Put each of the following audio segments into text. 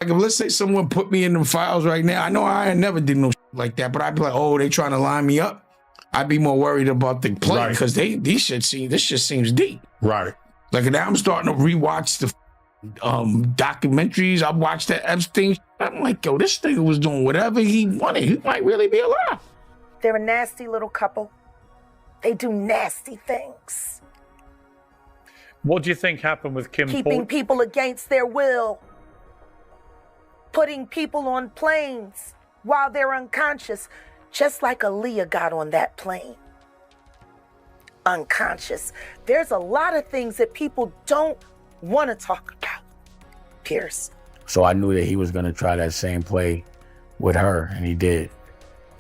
Like if let's say someone put me in them files right now, I know I never did no shit like that, but I'd be like, oh, they trying to line me up. I'd be more worried about the play because this shit seems deep. Right. Like now I'm starting to rewatch the documentaries. I watched that Epstein. I'm like, yo, this nigga was doing whatever he wanted. He might really be alive. They're a nasty little couple. They do nasty things. What do you think happened with Kim Keeping people against their will. Putting people on planes while they're unconscious, just like Aaliyah got on that plane. Unconscious. There's a lot of things that people don't want to talk about, Pierce. So I knew that he was going to try that same play with her, and he did.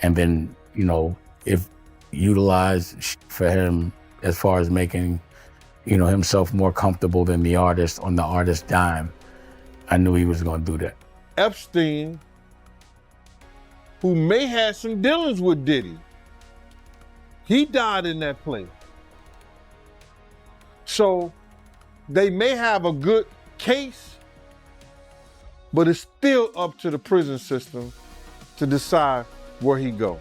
And then, you know, if utilized for him as far as making, you know, himself more comfortable than the artist on the artist's dime, I knew he was going to do that. Epstein, who may have some dealings with Diddy, he died in that plane. So they may have a good case, but it's still up to the prison system to decide where he go.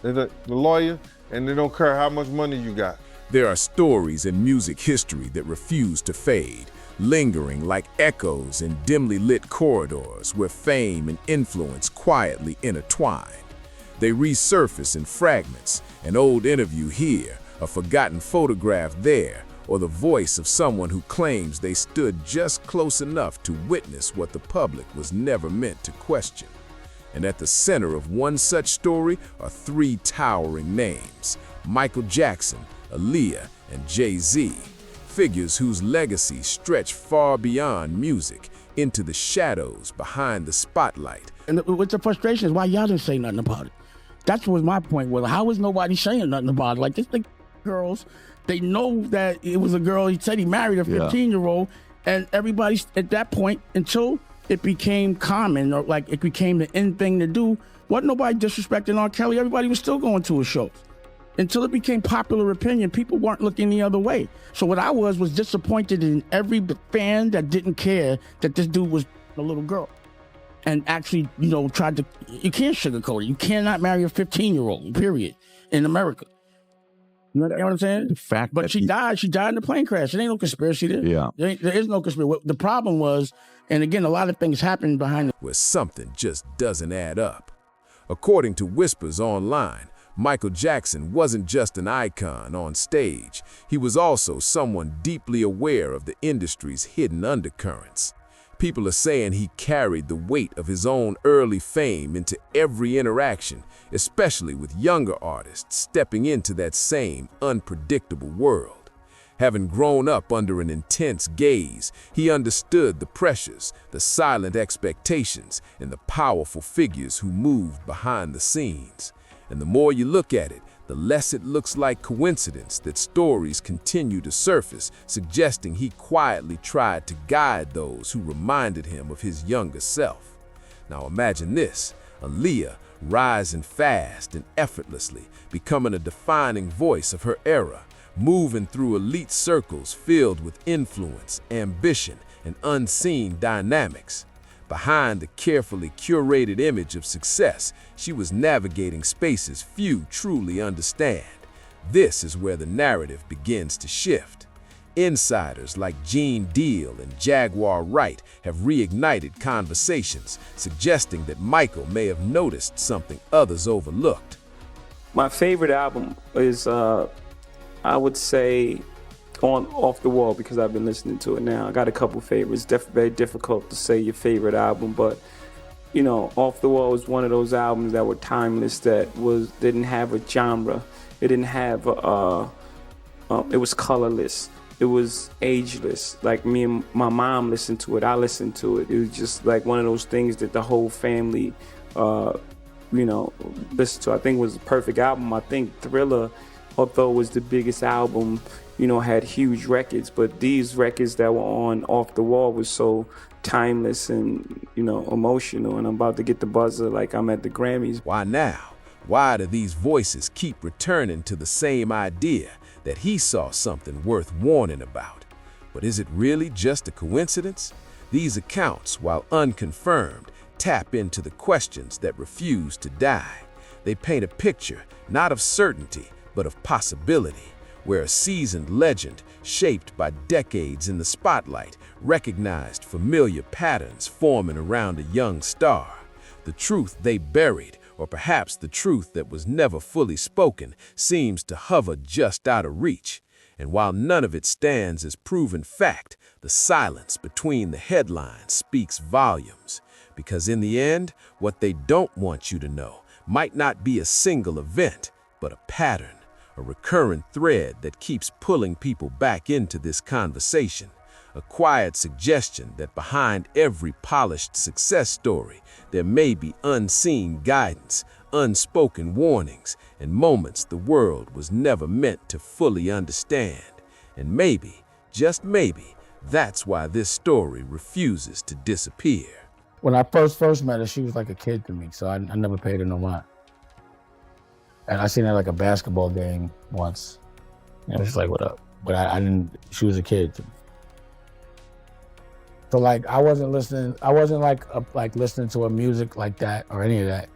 The lawyer, and they don't care how much money you got. There are stories in music history that refuse to fade, lingering like echoes in dimly lit corridors where fame and influence quietly intertwine. They resurface in fragments, an old interview here, a forgotten photograph there, or the voice of someone who claims they stood just close enough to witness what the public was never meant to question. And at the center of one such story are three towering names: Michael Jackson, Aaliyah, and Jay-Z, figures whose legacies stretch far beyond music into the shadows behind the spotlight. And what's the frustration is why y'all didn't say nothing about it. That's what my point was. How is nobody saying nothing about it? Like, this the girls, they know that it was a girl. He said he married a 15-year-old, and everybody at that point, until it became common or like it became the in thing to do, wasn't nobody disrespecting R. Kelly. Everybody was still going to his shows. Until it became popular opinion, people weren't looking the other way. So what I was disappointed in every fan that didn't care that this dude was a little girl. And actually, you know, tried to, you can't sugarcoat it. You cannot marry a 15-year-old, period, in America. You know what I'm saying? The fact but she died in the plane crash. There ain't no conspiracy there. Yeah. There is no conspiracy. The problem was, and again, a lot of things happened behind it. Where something just doesn't add up. According to whispers online, Michael Jackson wasn't just an icon on stage. He was also someone deeply aware of the industry's hidden undercurrents. People are saying he carried the weight of his own early fame into every interaction, especially with younger artists stepping into that same unpredictable world. Having grown up under an intense gaze, he understood the pressures, the silent expectations, and the powerful figures who moved behind the scenes. And the more you look at it, the less it looks like coincidence that stories continue to surface, suggesting he quietly tried to guide those who reminded him of his younger self. Now imagine this, Aaliyah rising fast and effortlessly, becoming a defining voice of her era, moving through elite circles filled with influence, ambition, and unseen dynamics. Behind the carefully curated image of success, she was navigating spaces few truly understand. This is where the narrative begins to shift. Insiders like Gene Deal and Jaguar Wright have reignited conversations, suggesting that Michael may have noticed something others overlooked. My favorite album is, I would say, on Off the Wall, because I've been listening to it now. I got a couple favorites. Very difficult to say your favorite album, but you know, Off the Wall was one of those albums that were timeless, that didn't have a genre. It didn't have it was colorless. It was ageless. Like me and my mom listened to it. I listened to it. It was just like one of those things that the whole family, listened to. I think it was the perfect album. I think Thriller, although it was the biggest album, had huge records, but these records that were on Off the Wall was so timeless and, emotional. And I'm about to get the buzzer like I'm at the Grammys. Why now? Why do these voices keep returning to the same idea that he saw something worth warning about? But is it really just a coincidence? These accounts, while unconfirmed, tap into the questions that refuse to die. They paint a picture, not of certainty, but of possibility, where a seasoned legend, shaped by decades in the spotlight, recognized familiar patterns forming around a young star. The truth they buried, or perhaps the truth that was never fully spoken, seems to hover just out of reach. And while none of it stands as proven fact, the silence between the headlines speaks volumes. Because in the end, what they don't want you to know might not be a single event, but a pattern, a recurrent thread that keeps pulling people back into this conversation. A quiet suggestion that behind every polished success story, there may be unseen guidance, unspoken warnings, and moments the world was never meant to fully understand. And maybe, just maybe, that's why this story refuses to disappear. When I first met her, she was like a kid to me, so I never paid her no mind. And I seen her like a basketball game once. And I was just like, what up? But I didn't, she was a kid to me. So like, I wasn't listening listening to her music like that or any of that.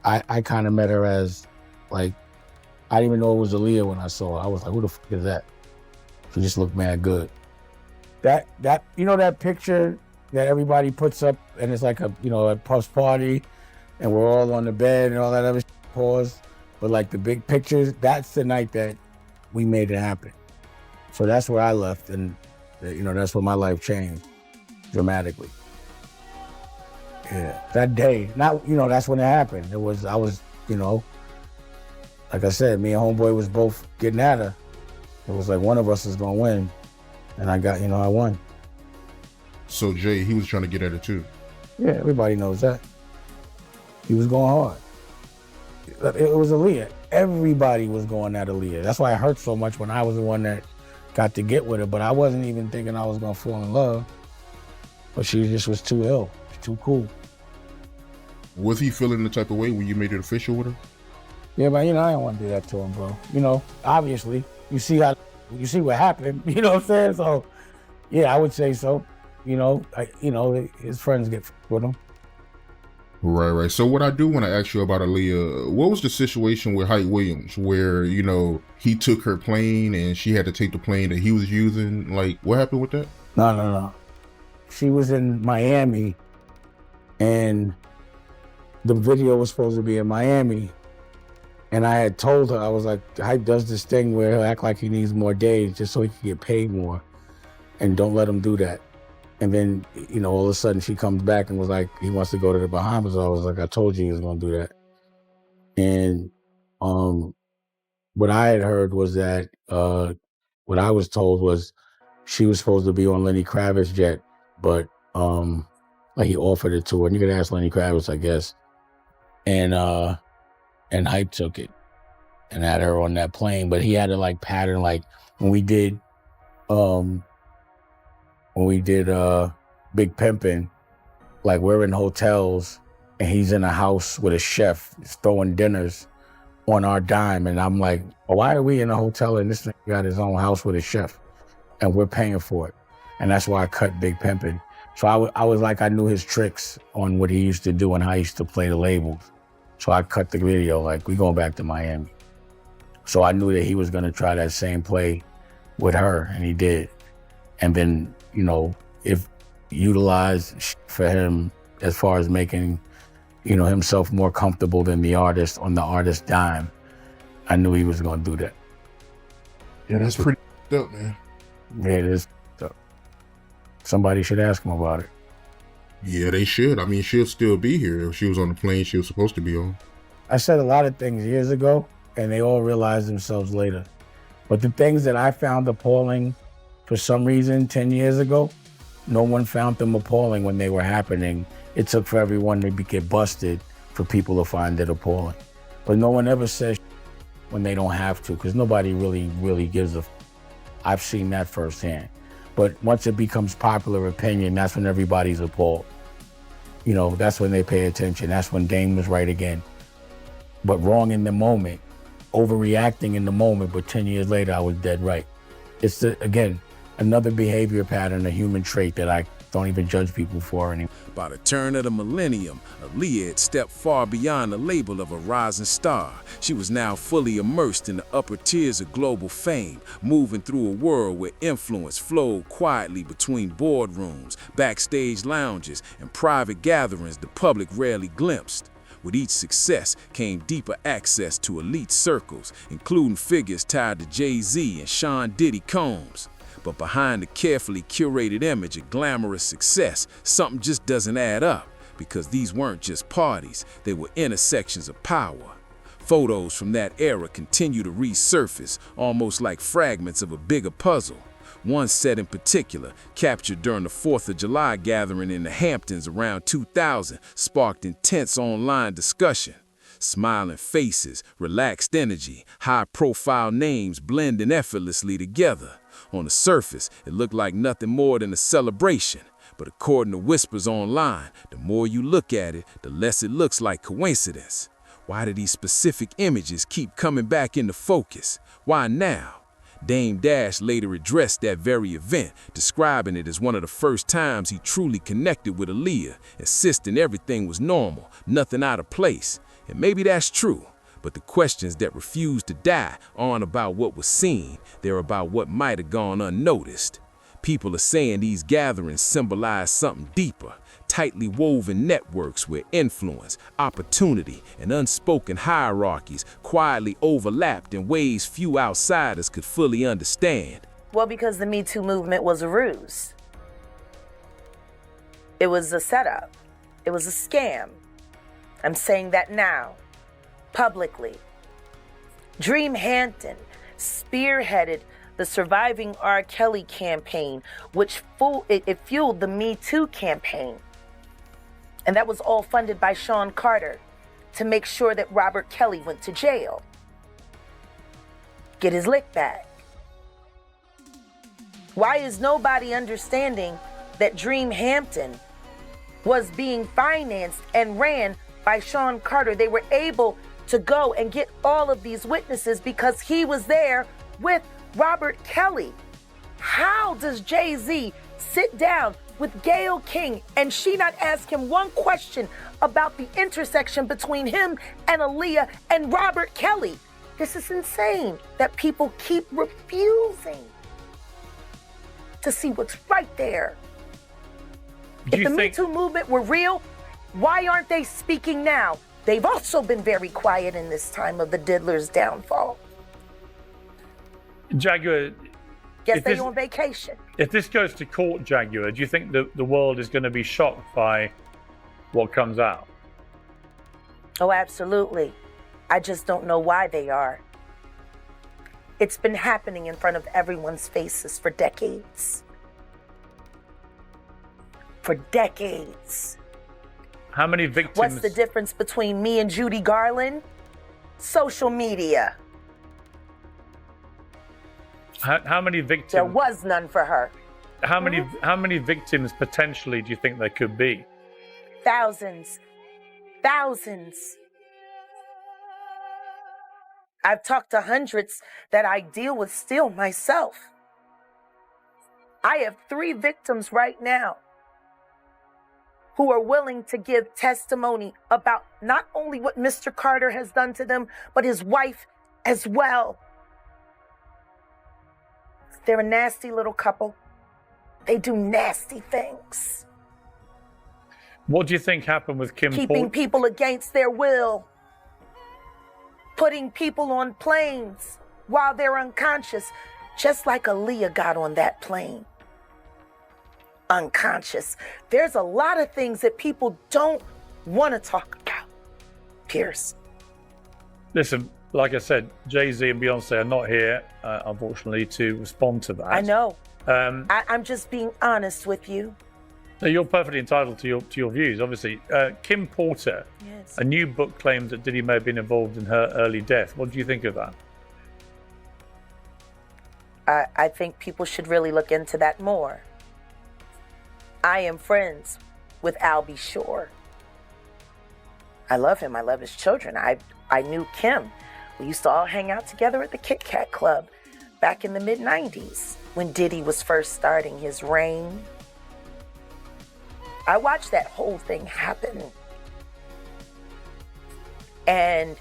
I kind of met her as like, I didn't even know it was Aaliyah when I saw her. I was like, who the fuck is that? She just looked mad good. That you know that picture that everybody puts up and it's like a Puff's party and we're all on the bed and all that other pause. But like the big pictures, that's the night that we made it happen. So that's where I left, and that's where my life changed dramatically. Yeah, that day, that's when it happened. I was, like I said, me and homeboy was both getting at her. It was like one of us is gonna win, and I won. So Jay, he was trying to get at it too. Yeah, everybody knows that. He was going hard. It was Aaliyah. Everybody was going at Aaliyah. That's why it hurt so much when I was the one that got to get with her, but I wasn't even thinking I was gonna fall in love. But she just was too ill, too cool. Was he feeling the type of way when you made it official with her? Yeah, but I didn't want to do that to him, bro. Obviously, you see what happened. You know what I'm saying? So, yeah, I would say so. His friends get with him. Right. So what I do want to ask you about Aaliyah, what was the situation with Hype Williams where, he took her plane and she had to take the plane that he was using? Like, what happened with that? No. She was in Miami and the video was supposed to be in Miami. And I had told her, I was like, Hype does this thing where he'll act like he needs more days just so he can get paid more. And don't let him do that. And then, all of a sudden she comes back and was like, he wants to go to the Bahamas. I was like, I told you he was going to do that. And what I had heard was that, what I was told was she was supposed to be on Lenny Kravitz's jet, but he offered it to her. And you could ask Lenny Kravitz, I guess. And Hype took it and had her on that plane. But he had a pattern, when we did Big Pimpin', we're in hotels and he's in a house with a chef throwing dinners on our dime. And I'm like, why are we in a hotel and this thing got his own house with a chef and we're paying for it? And that's why I cut Big Pimpin'. So I was like, I knew his tricks on what he used to do and how he used to play the labels. So I cut the video, we going back to Miami. So I knew that he was gonna try that same play with her, and he did. And then, if utilized for him as far as making, himself more comfortable than the artist on the artist's dime, I knew he was gonna do that. Yeah, that's pretty dope, man. Yeah, it is dope. Somebody should ask him about it. Yeah, they should. I mean, she'll still be here. If she was on the plane she was supposed to be on. I said a lot of things years ago, and they all realized themselves later. But the things that I found appalling for some reason 10 years ago, no one found them appalling when they were happening. It took for everyone to get busted for people to find it appalling. But no one ever says when they don't have to, because nobody really gives a. I've seen that firsthand. But once it becomes popular opinion, that's when everybody's appalled. That's when they pay attention. That's when Dame was right again. But wrong in the moment, overreacting in the moment, but 10 years later, I was dead right. It's, again, another behavior pattern, a human trait that don't even judge people for anymore. By the turn of the millennium, Aaliyah had stepped far beyond the label of a rising star. She was now fully immersed in the upper tiers of global fame, moving through a world where influence flowed quietly between boardrooms, backstage lounges, and private gatherings the public rarely glimpsed. With each success came deeper access to elite circles, including figures tied to Jay-Z and Sean Diddy Combs. But behind the carefully curated image of glamorous success, something just doesn't add up, because these weren't just parties, they were intersections of power. Photos from that era continue to resurface, almost like fragments of a bigger puzzle. One set in particular, captured during the 4th of July gathering in the Hamptons around 2000, sparked intense online discussion. Smiling faces, relaxed energy, high-profile names blending effortlessly together. On the surface, it looked like nothing more than a celebration, but according to whispers online, the more you look at it, the less it looks like coincidence. Why do these specific images keep coming back into focus? Why now? Dame Dash later addressed that very event, describing it as one of the first times he truly connected with Aaliyah, insisting everything was normal, nothing out of place. And maybe that's true, but the questions that refuse to die aren't about what was seen, they're about what might have gone unnoticed. People are saying these gatherings symbolize something deeper, tightly woven networks where influence, opportunity, and unspoken hierarchies quietly overlapped in ways few outsiders could fully understand. Well, because the Me Too movement was a ruse. It was a setup. It was a scam. I'm saying that now, publicly. Dream Hampton spearheaded the Surviving R. Kelly campaign, which fueled the Me Too campaign. And that was all funded by Sean Carter to make sure that Robert Kelly went to jail. Get his lick back. Why is nobody understanding that Dream Hampton was being financed and ran by Sean Carter? They were able to go and get all of these witnesses because he was there with Robert Kelly. How does Jay-Z sit down with Gayle King and she not ask him one question about the intersection between him and Aaliyah and Robert Kelly? This is insane that people keep refusing to see what's right there. If the Me Too movement were real, why aren't they speaking now? They've also been very quiet in this time of the diddler's downfall. Jaguar, Guess they on vacation. If this goes to court, Jaguar, do you think that the world is going to be shocked by what comes out? Oh, absolutely. I just don't know why they are. It's been happening in front of everyone's faces for decades. For decades. How many victims? What's the difference between me and Judy Garland? Social media. How many victims? There was none for her. How many victims potentially do you think there could be? Thousands. Thousands. I've talked to hundreds that I deal with still myself. I have 3 victims right now who are willing to give testimony about not only what Mr. Carter has done to them, but his wife as well. They're a nasty little couple. They do nasty things. What do you think happened with Kim Porter? Keeping people against their will. Putting people on planes while they're unconscious, just like Aaliyah got on that plane. Unconscious. There's a lot of things that people don't want to talk about, Pierce. Listen, like I said, Jay-Z and Beyonce are not here, unfortunately, to respond to that. I know. I'm just being honest with you. No, you're perfectly entitled to your views, obviously. Kim Porter, Yes. a new book claims that Diddy may have been involved in her early death. What do you think of that? I think people should really look into that more. I am friends with Albie Shore. I love him. I love his children. I knew Kim. We used to all hang out together at the Kit Kat Club back in the mid-90s when Diddy was first starting his reign. I watched that whole thing happen. And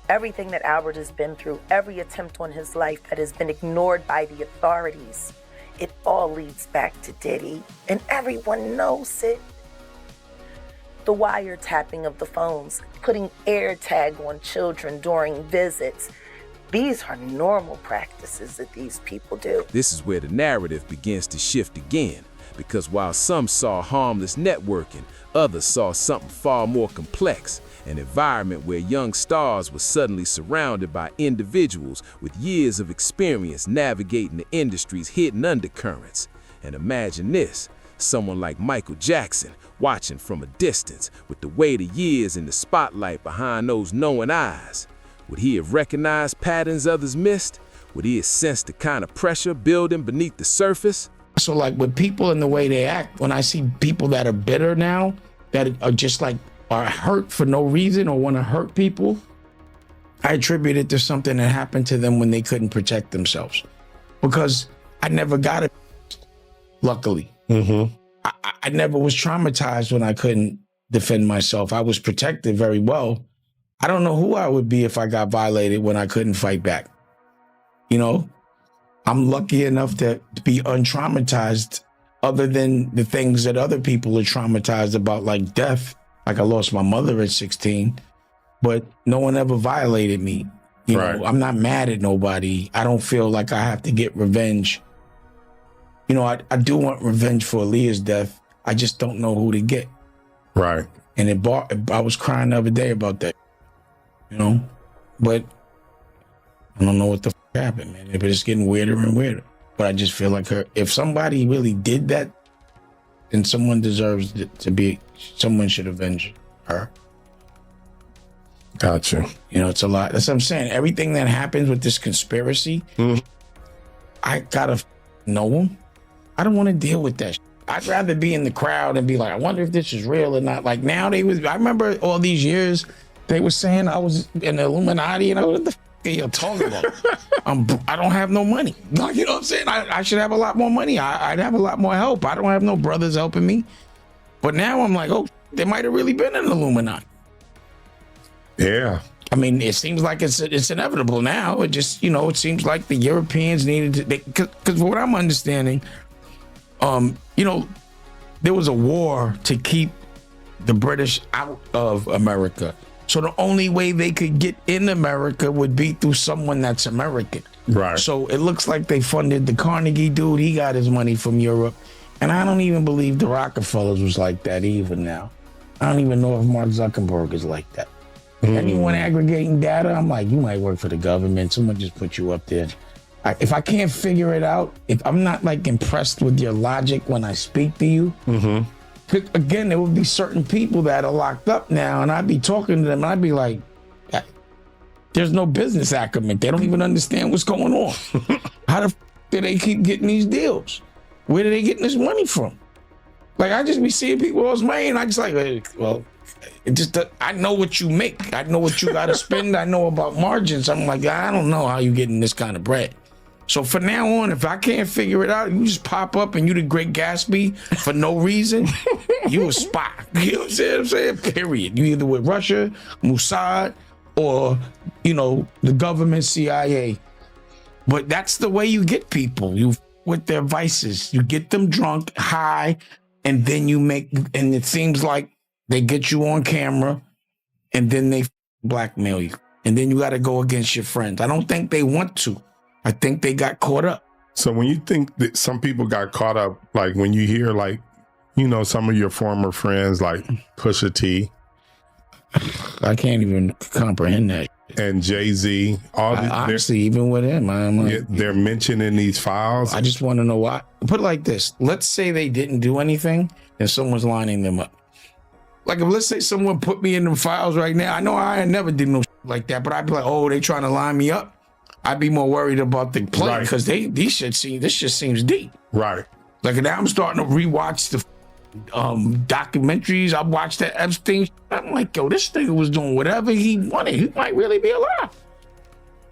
everything that Albert has been through, every attempt on his life that has been ignored by the authorities, it all leads back to Diddy. And everyone knows it. The wiretapping of the phones, putting air tag on children during visits. These are normal practices that these people do. This is where the narrative begins to shift again, because while some saw harmless networking, others saw something far more complex, an environment where young stars were suddenly surrounded by individuals with years of experience navigating the industry's hidden undercurrents. And imagine this, someone like Michael Jackson watching from a distance with the weight of years in the spotlight behind those knowing eyes. Would he have recognized patterns others missed? Would he have sensed the kind of pressure building beneath the surface? So like with people and the way they act, when I see people that are bitter now, that are just like are hurt for no reason or want to hurt people, I attribute it to something that happened to them when they couldn't protect themselves. Because I never got it, luckily. Mm-hmm. I never was traumatized when I couldn't defend myself. I was protected very well. I don't know who I would be if I got violated when I couldn't fight back. You know, I'm lucky enough to be untraumatized other than the things that other people are traumatized about, like death. Like I lost my mother at 16, but no one ever violated me. You know, I'm not mad at nobody. I don't feel like I have to get revenge. You know, I do want revenge for Aaliyah's death. I just don't know who to get. Right. And I was crying the other day about that. You know, but I don't know what the happened, man. But it's getting weirder and weirder. But I just feel like if somebody really did that, then someone deserves to be, someone should avenge her. Gotcha. You know, it's a lot. That's what I'm saying. Everything that happens with this conspiracy, I gotta know them. I don't want to deal with that. I'd rather be in the crowd and be like, I wonder if this is real or not. Like now I remember all these years, they were saying I was in the Illuminati, and I was, what the f are you talking about? I don't have no money. Like, you know what I'm saying? I should have a lot more money. I'd have a lot more help. I don't have no brothers helping me. But now I'm like, oh, they might have really been in the Illuminati. Yeah. I mean, it seems like it's inevitable now. It just, you know, it seems like the Europeans needed to, because what I'm understanding, you know, there was a war to keep the British out of America. So the only way they could get in America would be through someone that's American. Right. So it looks like they funded the Carnegie dude. He got his money from Europe. And I don't even believe the Rockefellers was like that even now. I don't even know if Mark Zuckerberg is like that. Anyone aggregating data, I'm like, you might work for the government. Someone just put you up there. If I can't figure it out, if I'm not like impressed with your logic when I speak to you, again, there would be certain people that are locked up now, and I'd be talking to them, and I'd be like, there's no business acumen. They don't even understand what's going on. How the f do they keep getting these deals? Where are they getting this money from? Like, I just be seeing people else money, and I just like, well, it just, I know what you make. I know what you got to spend. I know about margins. I'm like, I don't know how you getting this kind of bread. So from now on, if I can't figure it out, you just pop up and you the Great Gatsby for no reason, you a spy. You know what I'm saying? Period. You either with Russia, Mossad, or, you know, the government, CIA. But that's the way you get people. You with their vices. You get them drunk, high, and then you make, and it seems like they get you on camera, and then they blackmail you. And then you got to go against your friends. I don't think they want to. I think they got caught up. So when you think that some people got caught up, like when you hear like, you know, some of your former friends like Pusha T. I can't even comprehend that. And Jay-Z. Honestly, even with him, I'm like, they're mentioned in these files. I just want to know why. Put it like this. Let's say they didn't do anything and someone's lining them up. Like, if let's say someone put me in them files right now, I know I never did no like that, but I'd be like, oh, they trying to line me up. I'd be more worried about the play because this shit seems deep. Right. Like now I'm starting to rewatch the documentaries. I watched that Epstein. I'm like, yo, this nigga was doing whatever he wanted. He might really be alive.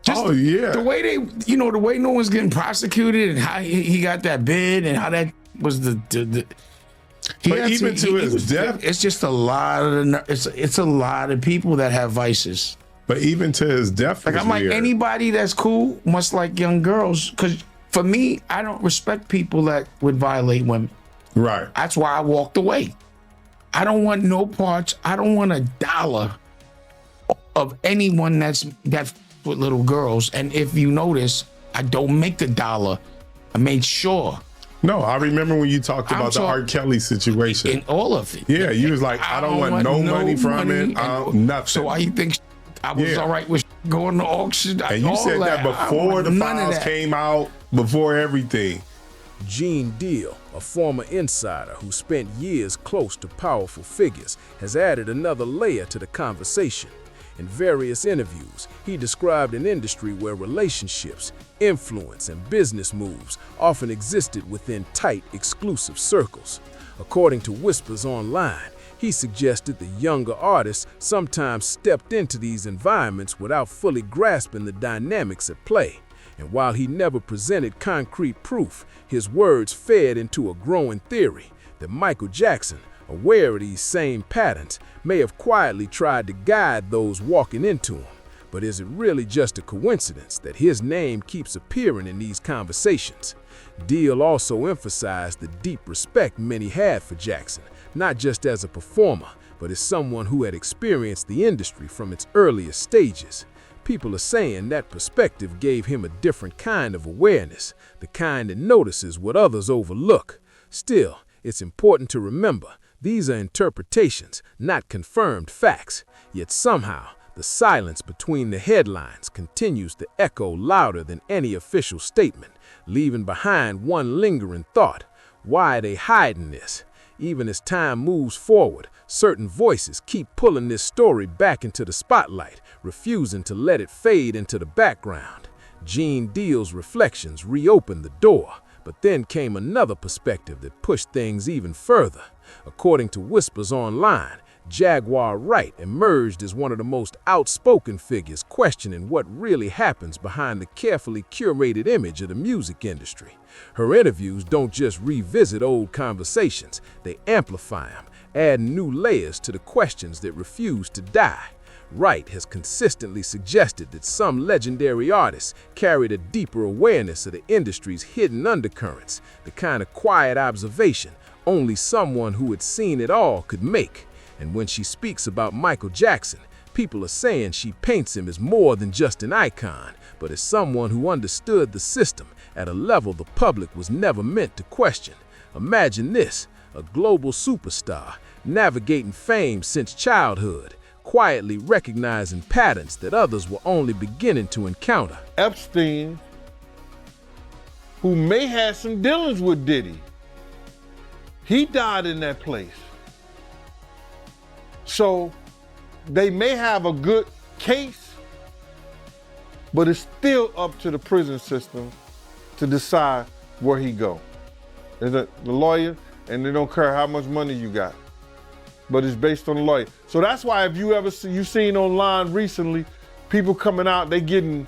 Just the way they, you know, the way no one's getting prosecuted and how he got that bid and how that was the But even to his death, it's just a lot of it's a lot of people that have vices. But even to his death, like I'm like, anybody that's cool must like young girls. Because for me, I don't respect people that would violate women. Right. That's why I walked away. I don't want no parts. I don't want $1 of anyone that's with little girls. And if you notice, I don't make the $1. I made sure. No, I remember when you talked about the R. Kelly situation. In all of it. Yeah, you was like, I don't want no money from it. Nothing. So why you think I was all right with going to auction? And you said that before the files came out, before everything. Gene Deal, a former insider who spent years close to powerful figures, has added another layer to the conversation. In various interviews, he described an industry where relationships, influence, and business moves often existed within tight, exclusive circles. According to Whispers Online, he suggested the younger artists sometimes stepped into these environments without fully grasping the dynamics at play. And while he never presented concrete proof, his words fed into a growing theory that Michael Jackson, aware of these same patterns, may have quietly tried to guide those walking into him. But is it really just a coincidence that his name keeps appearing in these conversations? Deal also emphasized the deep respect many had for Jackson, not just as a performer, but as someone who had experienced the industry from its earliest stages. People are saying that perspective gave him a different kind of awareness, the kind that notices what others overlook. Still, it's important to remember, these are interpretations, not confirmed facts. Yet somehow, the silence between the headlines continues to echo louder than any official statement, leaving behind one lingering thought. Why are they hiding this? Even as time moves forward, certain voices keep pulling this story back into the spotlight, refusing to let it fade into the background. Gene Deal's reflections reopened the door, but then came another perspective that pushed things even further. According to Whispers Online, Jaguar Wright emerged as one of the most outspoken figures questioning what really happens behind the carefully curated image of the music industry. Her interviews don't just revisit old conversations, they amplify them, adding new layers to the questions that refuse to die. Wright has consistently suggested that some legendary artists carried a deeper awareness of the industry's hidden undercurrents, the kind of quiet observation only someone who had seen it all could make. And when she speaks about Michael Jackson, people are saying she paints him as more than just an icon, but as someone who understood the system at a level the public was never meant to question. Imagine this, a global superstar navigating fame since childhood, quietly recognizing patterns that others were only beginning to encounter. Epstein, who may have some dealings with Diddy, he died in that place. So they may have a good case, but it's still up to the prison system to decide where he go. The lawyer, and they don't care how much money you got, but it's based on the lawyer. So that's why if you've seen online recently, people coming out, they getting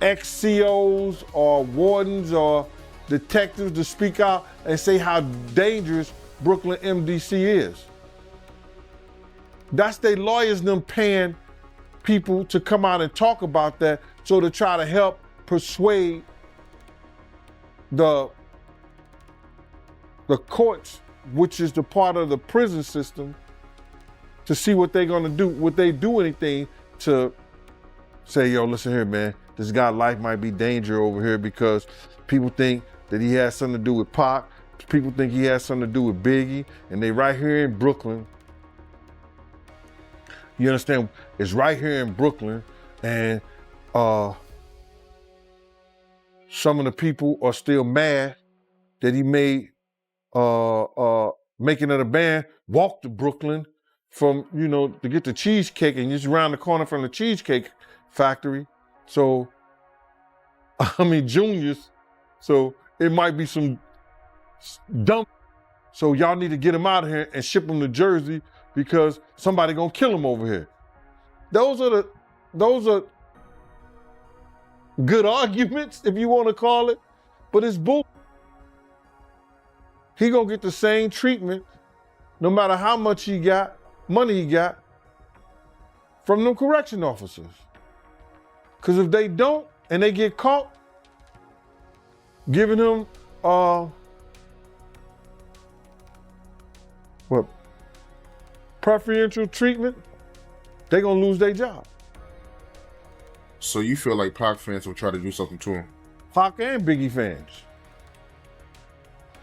ex-COs or wardens or detectives to speak out and say how dangerous Brooklyn MDC is. That's their lawyers them paying people to come out and talk about that, so to try to help persuade the courts, which is the part of the prison system, to see what they're gonna do. Would they do anything to say, yo, listen here, man, this guy's life might be danger over here because people think that he has something to do with Pac, people think he has something to do with Biggie, and they right here in Brooklyn. You understand? It's right here in Brooklyn, and some of the people are still mad that he made Making of the Band walk to Brooklyn from, to get the cheesecake, and just around the corner from the Cheesecake Factory. So, Juniors. So it might be some dumb. So y'all need to get him out of here and ship him to Jersey because somebody gonna kill him over here. Those are good arguments, if you want to call it, but it's bull. He gonna get the same treatment no matter how much he got, money he got, from them correction officers. Because if they don't and they get caught giving him preferential treatment, they're gonna lose their job. So you feel like Pac fans will try to do something to him? Pac and Biggie fans.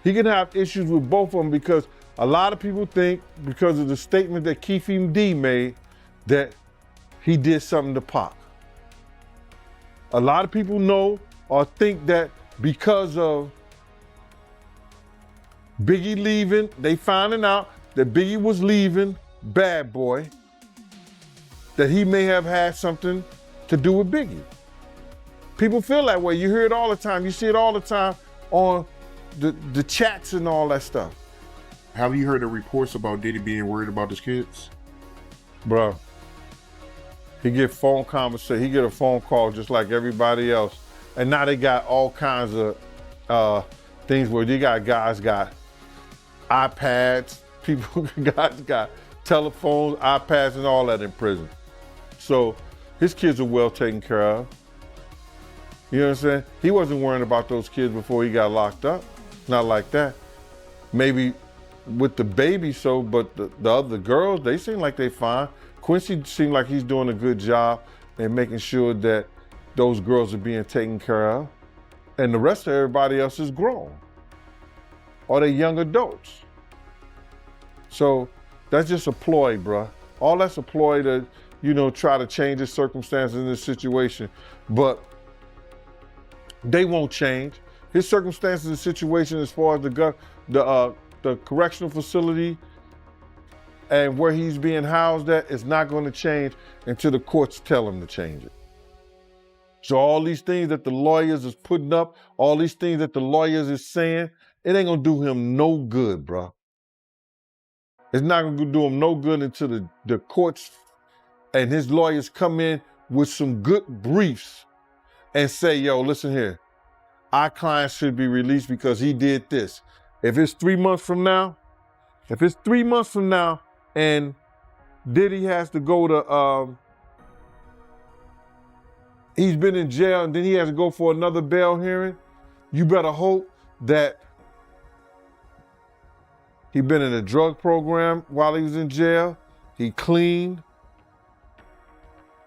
He can have issues with both of them because a lot of people think, because of the statement that Keefe D made, that he did something to Pac. A lot of people know or think that because of Biggie leaving, they finding out that Biggie was leaving Bad Boy, that he may have had something to do with Biggie. People feel that way. You hear it all the time. You see it all the time on the chats and all that stuff. Have you heard the reports about Diddy being worried about his kids? Bro, he get phone conversation. He get a phone call just like everybody else. And now they got all kinds of things where you got guys got iPads, people guys got telephones, iPads, and all that in prison. So his kids are well taken care of. You know what I'm saying? He wasn't worrying about those kids before he got locked up. Not like that. Maybe with the baby so, but the other girls, they seem like they fine. Quincy seemed like he's doing a good job in making sure that those girls are being taken care of. And the rest of everybody else is grown. Or they young adults. So that's just a ploy, bruh. All that's a ploy to, try to change the circumstances in this situation. But they won't change. His circumstances and situation as far as the correctional facility and where he's being housed at is not going to change until the courts tell him to change it. So all these things that the lawyers is putting up, all these things that the lawyers is saying, it ain't gonna do him no good, bro. It's not gonna do him no good until the courts and his lawyers come in with some good briefs and say, yo, listen here, our client should be released because he did this. If it's 3 months from now and Diddy has to go to, he's been in jail and then he has to go for another bail hearing, you better hope that he been in a drug program while he was in jail, he cleaned.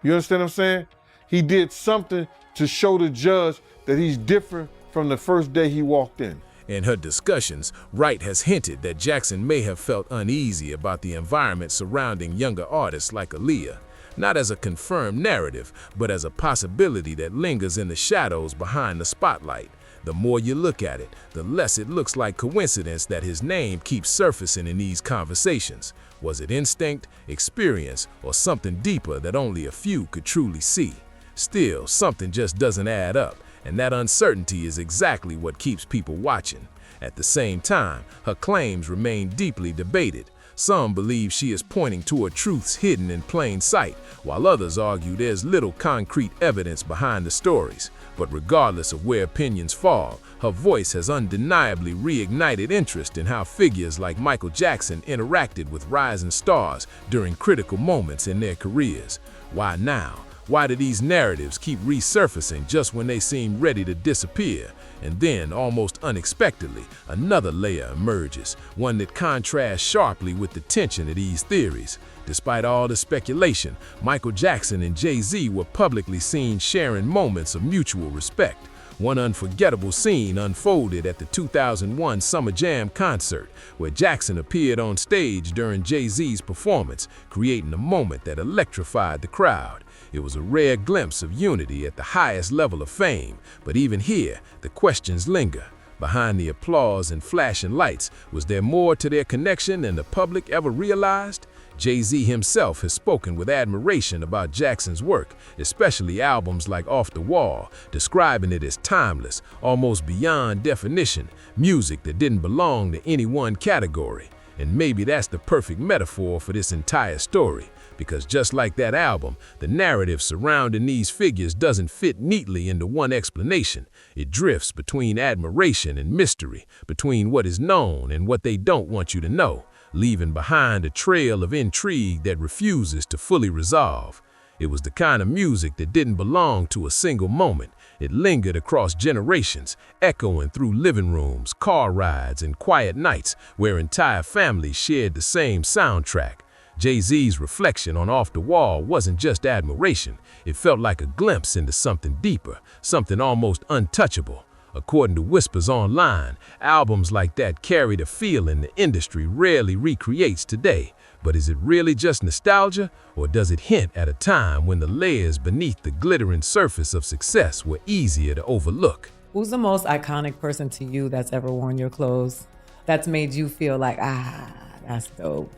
You understand what I'm saying? He did something to show the judge that he's different from the first day he walked in. In her discussions, Wright has hinted that Jackson may have felt uneasy about the environment surrounding younger artists like Aaliyah, not as a confirmed narrative, but as a possibility that lingers in the shadows behind the spotlight. The more you look at it, the less it looks like coincidence that his name keeps surfacing in these conversations. Was it instinct, experience, or something deeper that only a few could truly see? Still, something just doesn't add up, and that uncertainty is exactly what keeps people watching. At the same time, her claims remain deeply debated. Some believe she is pointing toward truths hidden in plain sight, while others argue there's little concrete evidence behind the stories. But regardless of where opinions fall, her voice has undeniably reignited interest in how figures like Michael Jackson interacted with rising stars during critical moments in their careers. Why now? Why do these narratives keep resurfacing just when they seem ready to disappear? And then, almost unexpectedly, another layer emerges, one that contrasts sharply with the tension of these theories. Despite all the speculation, Michael Jackson and Jay-Z were publicly seen sharing moments of mutual respect. One unforgettable scene unfolded at the 2001 Summer Jam concert, where Jackson appeared on stage during Jay-Z's performance, creating a moment that electrified the crowd. It was a rare glimpse of unity at the highest level of fame, but even here, the questions linger. Behind the applause and flashing lights, was there more to their connection than the public ever realized? Jay-Z himself has spoken with admiration about Jackson's work, especially albums like Off the Wall, describing it as timeless, almost beyond definition, music that didn't belong to any one category. And maybe that's the perfect metaphor for this entire story, because just like that album, the narrative surrounding these figures doesn't fit neatly into one explanation. It drifts between admiration and mystery, between what is known and what they don't want you to know. leaving behind a trail of intrigue that refuses to fully resolve. It was the kind of music that didn't belong to a single moment. It lingered across generations, echoing through living rooms, car rides, and quiet nights where entire families shared the same soundtrack. Jay-Z's reflection on Off the Wall wasn't just admiration. It felt like a glimpse into something deeper, something almost untouchable. According to Whispers Online, albums like that carried a feeling the industry rarely recreates today. But is it really just nostalgia, or does it hint at a time when the layers beneath the glittering surface of success were easier to overlook? Who's the most iconic person to you that's ever worn your clothes? That's made you feel like, that's dope.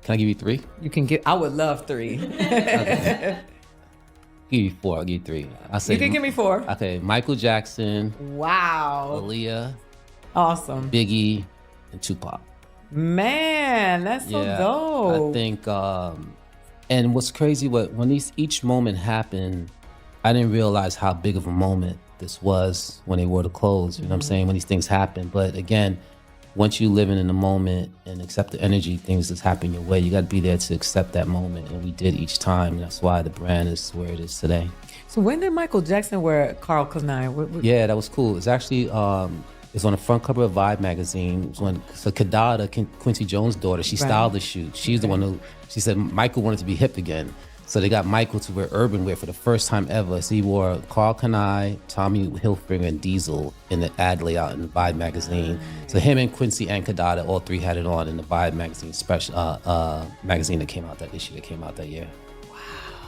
Can I give you 3? You can get, I would love 3. Okay. Give you 4, I'll give you 3. I'll say You can give me 4. Okay, Michael Jackson, Wow. Aaliyah, Awesome. Biggie, and Tupac. Man, that's so dope. I think, and what's crazy, when each moment happened, I didn't realize how big of a moment this was when they wore the clothes, you know what I'm saying, when these things happen. But again, once you living in the moment and accept the energy, things that's happen your way, you got to be there to accept that moment. And we did each time. And that's why the brand is where it is today. So when did Michael Jackson wear Karl Kani? Yeah, that was cool. It's actually, it's on the front cover of Vibe magazine. It was when Kadada, Quincy Jones' daughter, she styled the shoot. She's the one who, she said Michael wanted to be hip again. So they got Michael to wear urban wear for the first time ever. So he wore Karl Kani, Tommy Hilfiger, and Diesel in the ad layout in the Vibe magazine. So him and Quincy and Kadada, all 3 had it on in the Vibe magazine special magazine that came out that issue that came out that year. Wow,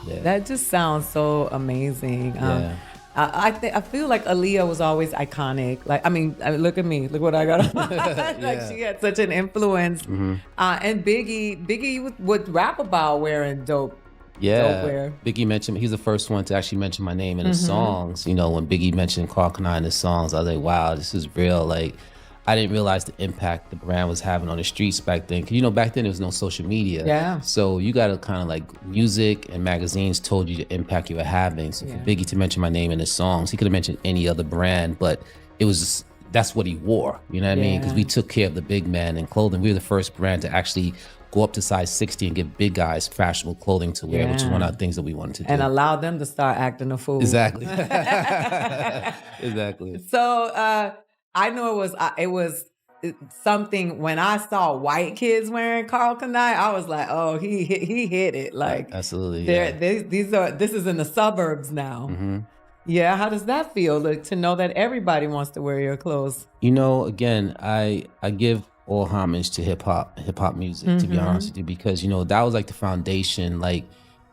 yeah. That just sounds so amazing. Yeah. I feel like Aaliyah was always iconic. Like, I mean, look at me. Look what I got on. Like, she had such an influence. Mm-hmm. And Biggie would rap about wearing dope. Yeah, Dope wear. Biggie mentioned, he's the first one to actually mention my name in his songs. You know, when Biggie mentioned Karl Kani in his songs, I was like, wow, this is real. Like, I didn't realize the impact the brand was having on the streets back then. 'Cause, you know, back then there was no social media. Yeah. So you got to kind of like, music and magazines told you the impact you were having. So for Biggie to mention my name in his songs, he could have mentioned any other brand, but it was just, that's what he wore. You know what I mean? Because we took care of the big man in clothing. We were the first brand to actually go up to size 60 and give big guys fashionable clothing to wear, which is one of the things that we wanted to do. And allow them to start acting a fool. Exactly. Exactly. So I know it was something when I saw white kids wearing Karl Kani, I was like, oh, he hit it. Like, absolutely. This is in the suburbs now. Mm-hmm. Yeah, how does that feel to know that everybody wants to wear your clothes? You know, again, I give all homage to hip hop music, to be honest with you, because, you know, that was like the foundation. Like,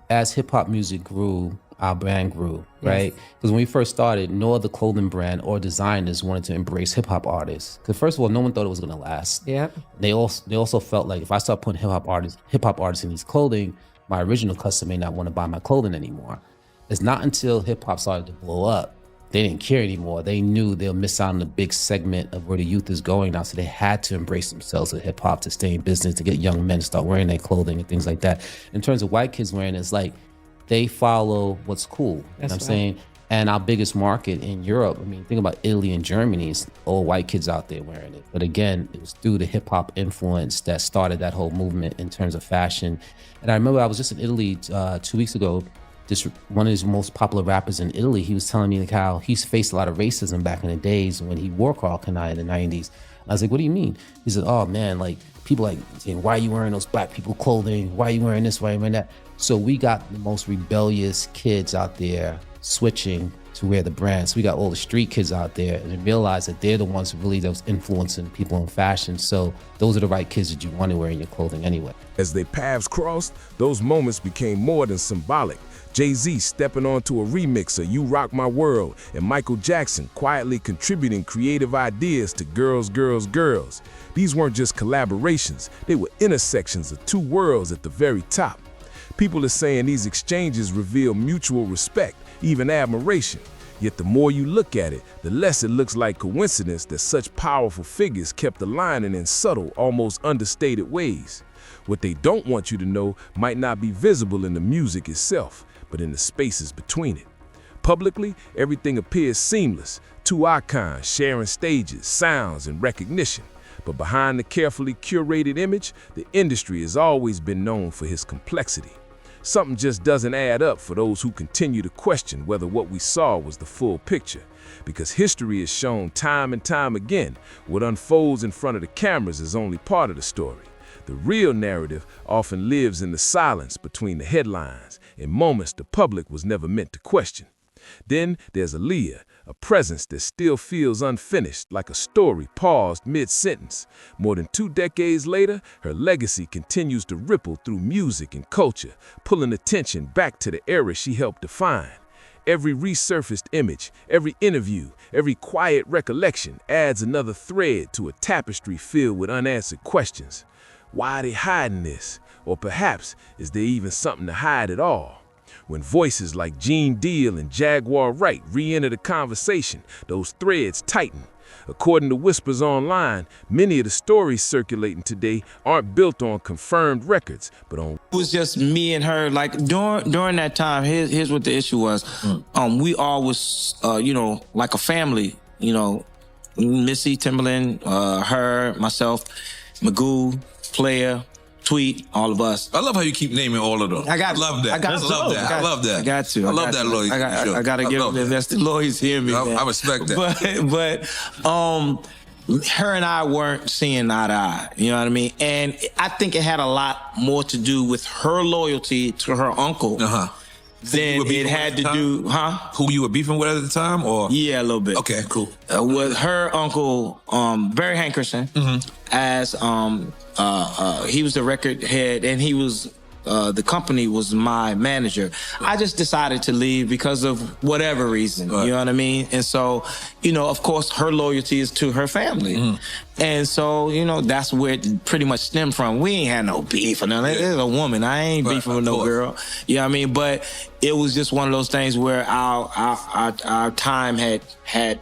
as hip hop music grew, our brand grew, right? Because when we first started, no other clothing brand or designers wanted to embrace hip hop artists. Because first of all, no one thought it was gonna last. Yep. They also felt like if I start putting hip hop artists in these clothing, my original customer may not want to buy my clothing anymore. It's not until hip hop started to blow up, they didn't care anymore. They knew they'll miss out on a big segment of where the youth is going now. So they had to embrace themselves with hip hop to stay in business, to get young men to start wearing their clothing and things like that. In terms of white kids wearing, it's like they follow what's cool. You know what I'm saying? And our biggest market in Europe, I mean, think about Italy and Germany, it's all white kids out there wearing it. But again, it was through the hip hop influence that started that whole movement in terms of fashion. And I remember I was just in Italy 2 weeks ago. One of his most popular rappers in Italy, he was telling me like how he's faced a lot of racism back in the days when he wore Karl Kani in the 90s. I was like, what do you mean? He said, oh man, like people like saying, why are you wearing those black people clothing? Why are you wearing this? Why are you wearing that? So we got the most rebellious kids out there switching to wear the brand. So we got all the street kids out there and then realized that they're the ones who really that was influencing people in fashion. So those are the right kids that you want to wear in your clothing anyway. As their paths crossed, those moments became more than symbolic. Jay-Z stepping onto a remix of You Rock My World, and Michael Jackson quietly contributing creative ideas to Girls, Girls, Girls. These weren't just collaborations, they were intersections of two worlds at the very top. People are saying these exchanges reveal mutual respect, even admiration. Yet the more you look at it, the less it looks like coincidence that such powerful figures kept aligning in subtle, almost understated ways. What they don't want you to know might not be visible in the music itself, but in the spaces between it. Publicly, everything appears seamless, two icons sharing stages, sounds, and recognition. But behind the carefully curated image, the industry has always been known for his complexity. Something just doesn't add up for those who continue to question whether what we saw was the full picture. Because history has shown time and time again, what unfolds in front of the cameras is only part of the story. The real narrative often lives in the silence between the headlines, in moments the public was never meant to question. Then there's Aaliyah, a presence that still feels unfinished, like a story paused mid-sentence. More than 2 decades later, her legacy continues to ripple through music and culture, pulling attention back to the era she helped define. Every resurfaced image, every interview, every quiet recollection adds another thread to a tapestry filled with unanswered questions. Why are they hiding this? Or perhaps, is there even something to hide at all? When voices like Gene Deal and Jaguar Wright re-enter the conversation, those threads tighten. According to Whispers Online, many of the stories circulating today aren't built on confirmed records, but on... It was just me and her. Like during that time, here's what the issue was. We all was, like a family. Missy Timberland, her, myself, Magoo, Player, Tweet, all of us. I love how you keep naming all of them. I love that. I love that. I got to. I love that, Lloyd. I got to give them that's the Lloyd's hear me. I respect that. But her and I weren't seeing eye to eye. You know what I mean? And I think it had a lot more to do with her loyalty to her uncle. Then it had to do, Who you were beefing with at the time, or? Yeah, a little bit. Okay, cool. With her uncle, Barry Hankerson, as he was the record head, and he was the company was my manager. I just decided to leave because of whatever reason. You know what I mean? And so, of course, her loyalty is to her family. And so, that's where it pretty much stemmed from. We ain't had no beef or nothing. There's a woman. I ain't beefing with no girl. You know what I mean? But it was just one of those things where our time had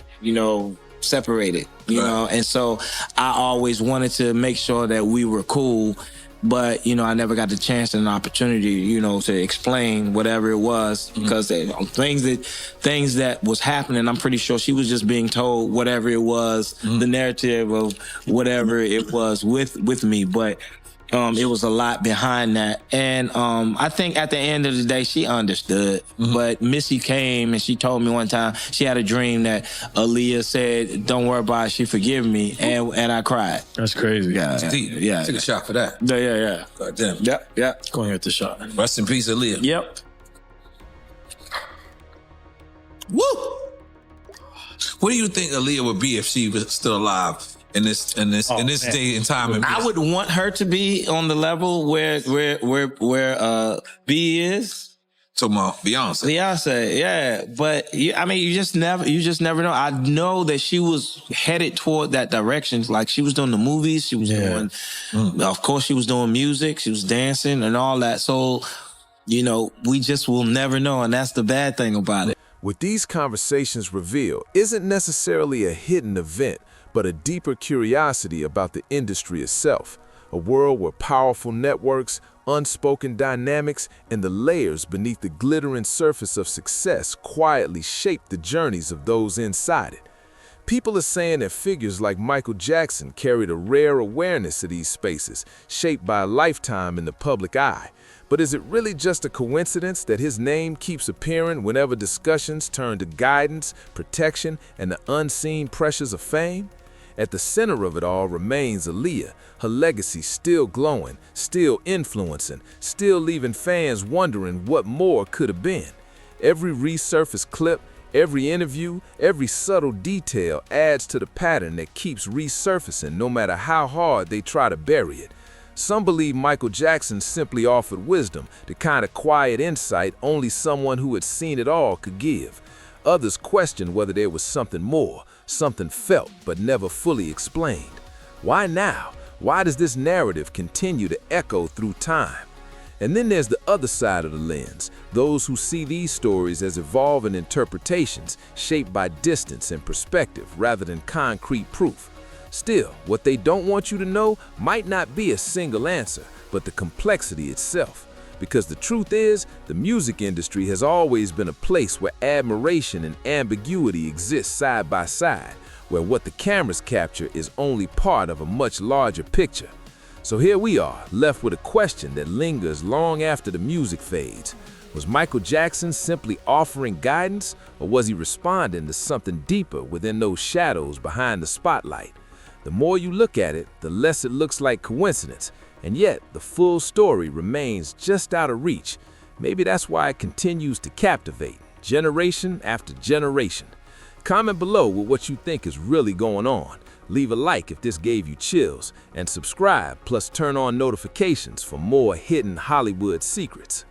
separated, you know? And so I always wanted to make sure that we were cool. But, I never got the chance and an opportunity, to explain whatever it was because things that was happening, I'm pretty sure she was just being told whatever it was, the narrative of whatever it was with me. But it was a lot behind that. And I think at the end of the day, she understood. But Missy came and she told me one time she had a dream that Aaliyah said, "Don't worry about it, she forgive me." And I cried. That's crazy. Yeah. Take a shot for that. Yeah. God damn. Yep. Go ahead with the shot. Rest in peace, Aaliyah. Yep. Woo! What do you think Aaliyah would be if she was still alive? In this day and time, I would want her to be on the level where B is. Talking about Beyonce, yeah. But you just never know. I know that she was headed toward that direction. Like she was doing the movies, she was doing, of course, she was doing music, she was dancing and all that. So, we just will never know, and that's the bad thing about it. What these conversations reveal isn't necessarily a hidden event, but a deeper curiosity about the industry itself, a world where powerful networks, unspoken dynamics, and the layers beneath the glittering surface of success quietly shape the journeys of those inside it. People are saying that figures like Michael Jackson carried a rare awareness of these spaces, shaped by a lifetime in the public eye. But is it really just a coincidence that his name keeps appearing whenever discussions turn to guidance, protection, and the unseen pressures of fame? At the center of it all remains Aaliyah, her legacy still glowing, still influencing, still leaving fans wondering what more could have been. Every resurfaced clip, every interview, every subtle detail adds to the pattern that keeps resurfacing no matter how hard they try to bury it. Some believe Michael Jackson simply offered wisdom, the kind of quiet insight only someone who had seen it all could give. Others question whether there was something more, something felt but never fully explained. Why now? Why does this narrative continue to echo through time? And then there's the other side of the lens, those who see these stories as evolving interpretations shaped by distance and perspective rather than concrete proof. Still, what they don't want you to know might not be a single answer, but the complexity itself. Because the truth is, the music industry has always been a place where admiration and ambiguity exist side by side, where what the cameras capture is only part of a much larger picture. So here we are, left with a question that lingers long after the music fades. Was Michael Jackson simply offering guidance, or was he responding to something deeper within those shadows behind the spotlight? The more you look at it, the less it looks like coincidence, and yet the full story remains just out of reach. Maybe that's why it continues to captivate, generation after generation. Comment below with what you think is really going on. Leave a like if this gave you chills, and subscribe, plus turn on notifications for more hidden Hollywood secrets.